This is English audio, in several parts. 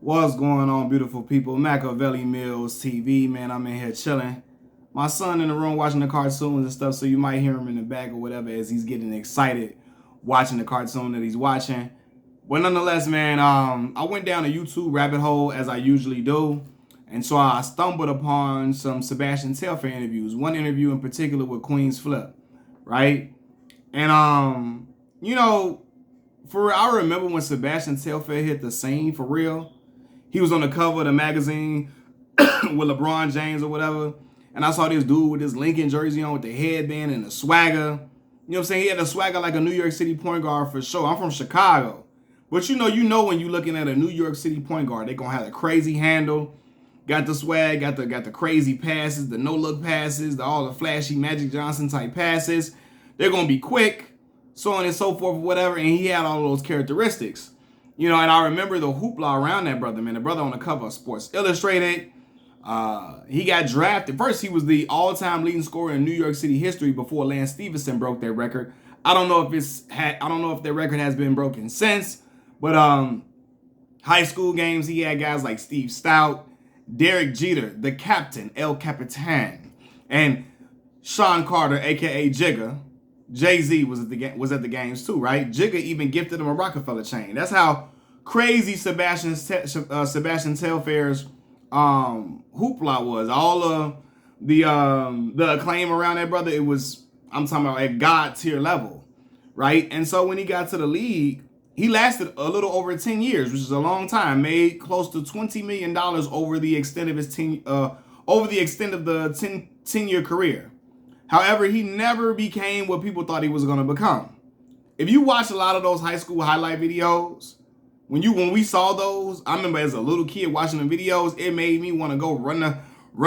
What's going on, beautiful people? Machiavelli Mills TV, man. I'm in here chilling. My son in the room watching the cartoons and stuff, so you might hear him in the back or whatever as he's getting excited watching the cartoon that he's watching. But nonetheless, man, I went down a YouTube rabbit hole as I usually do. And so I stumbled upon some Sebastian Telfair interviews. One interview in particular with Queen's Flip, right? And you know, I remember when Sebastian Telfair hit the scene for real. He was on the cover of the magazine with LeBron James or whatever. And I saw this dude with this Lincoln jersey on with the headband and the swagger. You know what I'm saying? He had a swagger like a New York City point guard for sure. I'm from Chicago. But you know when you're looking at a New York City point guard, they're going to have a crazy handle, got the swag, got the crazy passes, the no-look passes, all the flashy Magic Johnson type passes. They're going to be quick, so on and so forth, whatever. And he had all those characteristics. You know, and I remember the hoopla around that brother, man. The brother on the cover of Sports Illustrated. He got drafted. First, he was the all-time leading scorer in New York City history before Lance Stephenson broke that record. I don't know if that record has been broken since. But high school games, he had guys like Steve Stout, Derek Jeter, the captain, El Capitan, and Sean Carter, aka Jigga. Jay-Z was at the games too, right? Jigga even gifted him a Rockefeller chain. That's how crazy Sebastian Telfair's hoopla was. All of the acclaim around that brother, I'm talking about at God tier level, right? And so when he got to the league, he lasted a little over 10 years, which is a long time. Made close to $20 million over the extent of his 10-year career. However, he never became what people thought he was going to become. If you watch a lot of those high school highlight videos, when we saw those, I remember as a little kid watching the videos, it made me want to go run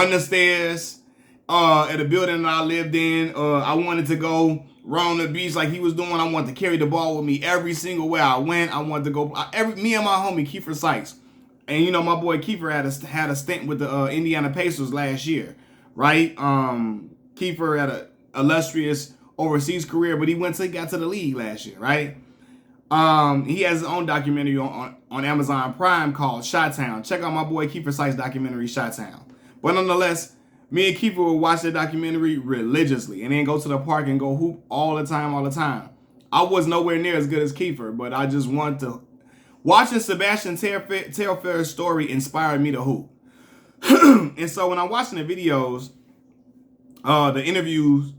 the stairs at the building that I lived in. I wanted to go run on the beach like he was doing. I wanted to carry the ball with me every single way I went. I wanted to go. Me and my homie Kiefer Sykes, and you know my boy Kiefer had a stint with the Indiana Pacers last year, right? Kiefer had an illustrious overseas career, but he got to the league last year, right? He has his own documentary on Amazon Prime called Chi-Town. Check out my boy Kiefer Sykes' documentary Chi-Town. But nonetheless, me and Kiefer would watch that documentary religiously and then go to the park and go hoop all the time. I was nowhere near as good as Kiefer, but I just wanted to. Watching Sebastian Telfair's story inspired me to hoop. And so when I'm watching the videos, the interviews,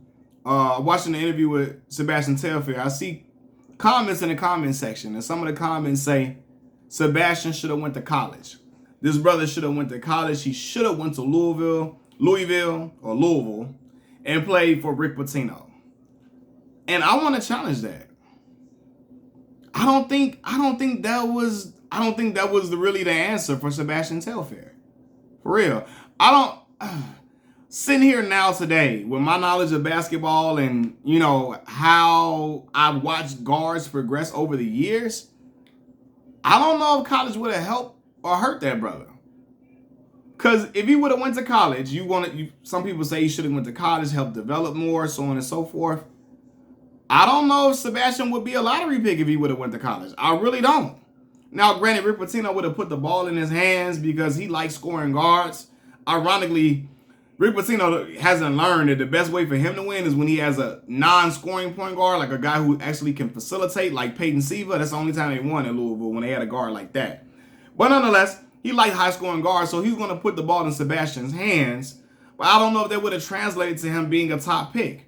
watching the interview with Sebastian Telfair, I see comments in the comment section, and some of the comments say Sebastian should have went to college. This brother should have went to college. He should have went to Louisville, and played for Rick Pitino. And I want to challenge that. I don't think that was really the answer for Sebastian Telfair. For real. Sitting here now today with my knowledge of basketball and, you know, how I've watched guards progress over the years, I don't know if college would have helped or hurt that brother. Because if he would have went to college, some people say he should have went to college, helped develop more, so on and so forth. I don't know if Sebastian would be a lottery pick if he would have went to college. I really don't. Now, granted, Rick Pitino would have put the ball in his hands because he likes scoring guards. Ironically, Rick Pitino hasn't learned that the best way for him to win is when he has a non-scoring point guard, like a guy who actually can facilitate, like Peyton Siva. That's the only time they won in Louisville, when they had a guard like that. But nonetheless, he liked high-scoring guards, so he's going to put the ball in Sebastian's hands. But I don't know if that would have translated to him being a top pick.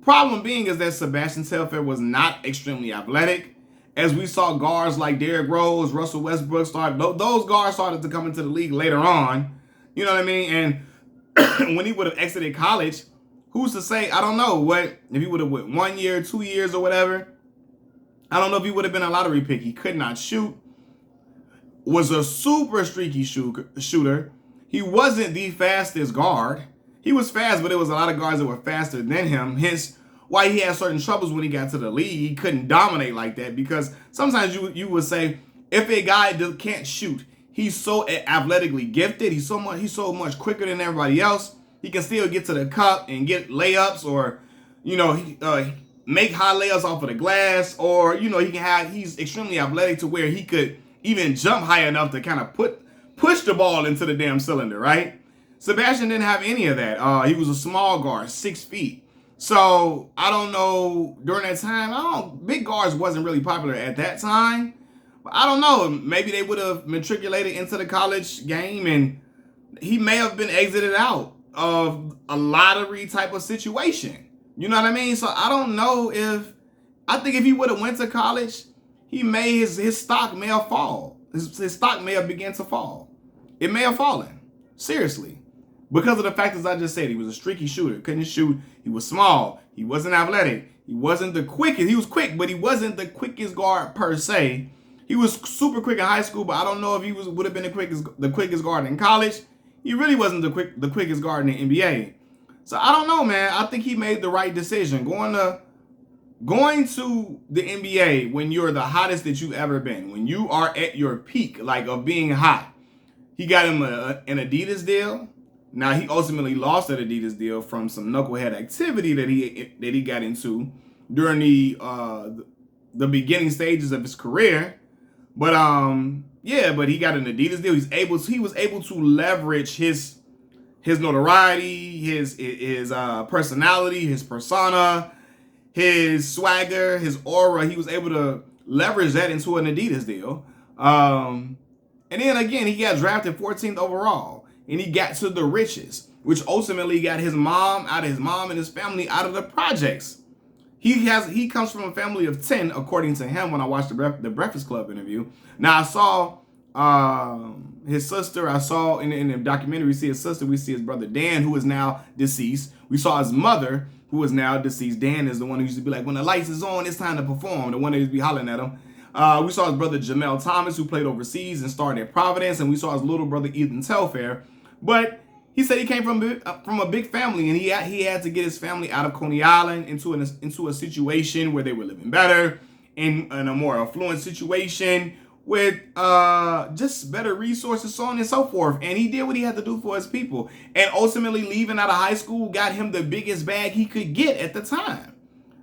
Problem being is that Sebastian Telfair was not extremely athletic. As we saw guards like Derrick Rose, Russell Westbrook those guards started to come into the league later on. You know what I mean? And when he would have exited college, who's to say? I don't know what if he would have went 1 year, 2 years, or whatever. I don't know if he would have been a lottery pick. He could not shoot. Was a super streaky shooter. He wasn't the fastest guard. He was fast, but there was a lot of guards that were faster than him. Hence, why he had certain troubles when he got to the league. He couldn't dominate like that because sometimes you would say if a guy can't shoot, he's so athletically gifted. He's so much quicker than everybody else. He can still get to the cup and get layups, or make high layups off of the glass, or he's extremely athletic to where he could even jump high enough to kind of push the ball into the damn cylinder, right? Sebastian didn't have any of that. He was a small guard, 6 feet. So I don't know, during that time, big guards wasn't really popular at that time. But I don't know, maybe they would have matriculated into the college game and he may have been exited out of a lottery type of situation. You know what I mean? So I don't know I think if he would have went to college, his stock may have fallen. His stock may have begun to fall. It may have fallen. Seriously. Because of the factors I just said. He was a streaky shooter. Couldn't shoot. He was small. He wasn't athletic. He wasn't the quickest. He was quick, but he wasn't the quickest guard per se. He was super quick in high school, but I don't know if he would have been the quickest guard in college. He really wasn't the quickest guard in the NBA. So I don't know, man. I think he made the right decision. Going to the NBA when you're the hottest that you've ever been, when you are at your peak, like of being hot. He got him an Adidas deal. Now he ultimately lost that Adidas deal from some knucklehead activity that he got into during the beginning stages of his career. But but he got an Adidas deal. He was able to leverage his notoriety, his personality, his persona, his swagger, his aura. He was able to leverage that into an Adidas deal. And then again, he got drafted 14th overall. And he got to the riches, which ultimately got his mom and his family out of the projects. He comes from a family of 10, according to him, when I watched the Breakfast Club interview. Now, I saw his sister. I saw in the documentary, we see his sister. We see his brother, Dan, who is now deceased. We saw his mother, who is now deceased. Dan is the one who used to be like, when the lights is on, it's time to perform. The one that used to be hollering at him. We saw his brother, Jamel Thomas, who played overseas and started at Providence. And we saw his little brother, Ethan Telfair. But he said he came from a big family, and he had to get his family out of Coney Island into a situation where they were living better, in a more affluent situation with just better resources, so on and so forth. And he did what he had to do for his people. And ultimately, leaving out of high school got him the biggest bag he could get at the time.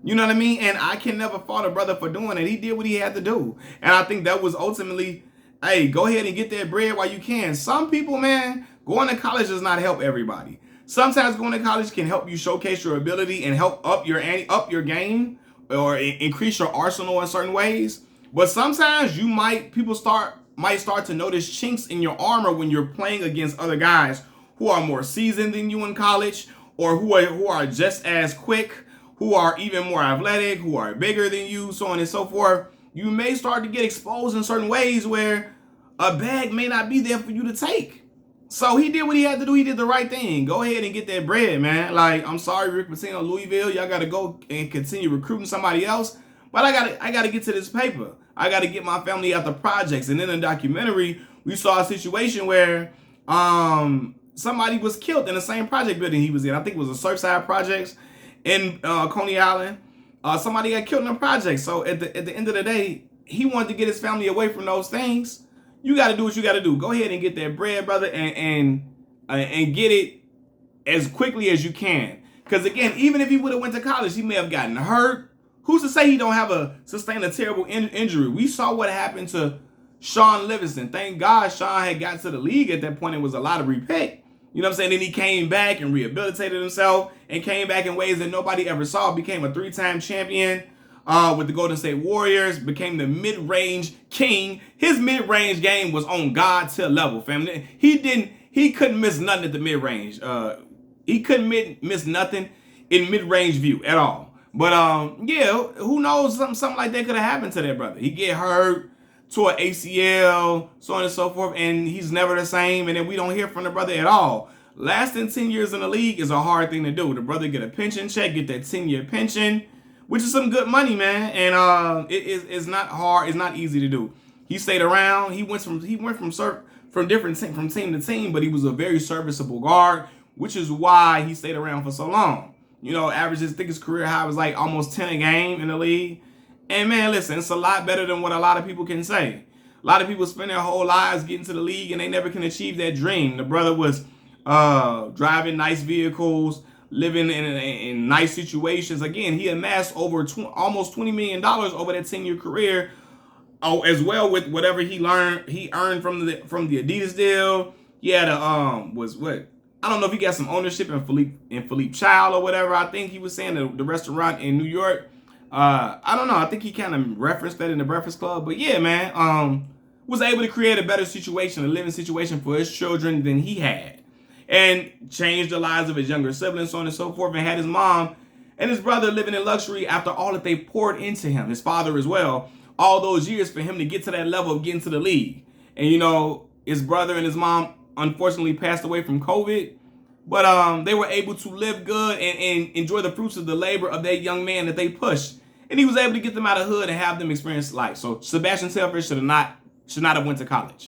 You know what I mean? And I can never fault a brother for doing it. He did what he had to do. And I think that was ultimately, hey, go ahead and get that bread while you can. Some people, man, going to college does not help everybody. Sometimes going to college can help you showcase your ability and help up your game or increase your arsenal in certain ways. But sometimes people might start to notice chinks in your armor when you're playing against other guys who are more seasoned than you in college, or who are just as quick, who are even more athletic, who are bigger than you, so on and so forth. You may start to get exposed in certain ways where a bag may not be there for you to take. So he did what he had to do. He did the right thing. Go ahead and get that bread, man. Like, I'm sorry, Rick Pitino, Louisville. Y'all got to go and continue recruiting somebody else. But I got to get to this paper. I got to get my family out the projects. And in the documentary, we saw a situation where somebody was killed in the same project building he was in. I think it was a Surfside Projects in Coney Island. Somebody got killed in the project. So at the end of the day, he wanted to get his family away from those things. You got to do what you got to do. Go ahead and get that bread, brother, and get it as quickly as you can. Because, again, even if he would have went to college, he may have gotten hurt. Who's to say he don't have sustained a terrible injury? We saw what happened to Sean Livingston. Thank God Sean had got to the league at that point and was a lottery pick. You know what I'm saying? Then he came back and rehabilitated himself and came back in ways that nobody ever saw. Became a 3-time champion with the Golden State Warriors, became the mid-range king. His mid-range game was on God tier level, family. He couldn't miss nothing at the mid-range. He couldn't miss nothing in mid-range view at all. But who knows? Something like that could have happened to that brother. He get hurt, tore an ACL, so on and so forth, and he's never the same. And then we don't hear from the brother at all. Lasting 10 years in the league is a hard thing to do. The brother get a pension check, get that 10-year pension, which is some good money, man. And it's not hard. It's not easy to do. He stayed around. He went from team to team, but he was a very serviceable guard, which is why he stayed around for so long. You know, averages, I think his career high was like almost 10 a game in the league. And man, listen, it's a lot better than what a lot of people can say. A lot of people spend their whole lives getting to the league and they never can achieve that dream. The brother was driving nice vehicles, living in nice situations. Again, he amassed over almost $20 million over that 10-year career Oh, as well with whatever he earned from the Adidas deal. He had a was what I don't know if he got some ownership in Philippe Child or whatever. I think he was saying the restaurant in New York. I don't know. I think he kind of referenced that in the Breakfast Club. But yeah, man, was able to create a better situation, a living situation for his children than he had, and changed the lives of his younger siblings, so on and so forth, and had his mom and his brother living in luxury after all that they poured into him, his father as well, all those years for him to get to that level of getting to the league. And you know, his brother and his mom unfortunately passed away from COVID, but they were able to live good and enjoy the fruits of the labor of that young man that they pushed. And he was able to get them out of hood and have them experience life. So Sebastian Telfair should not have went to college.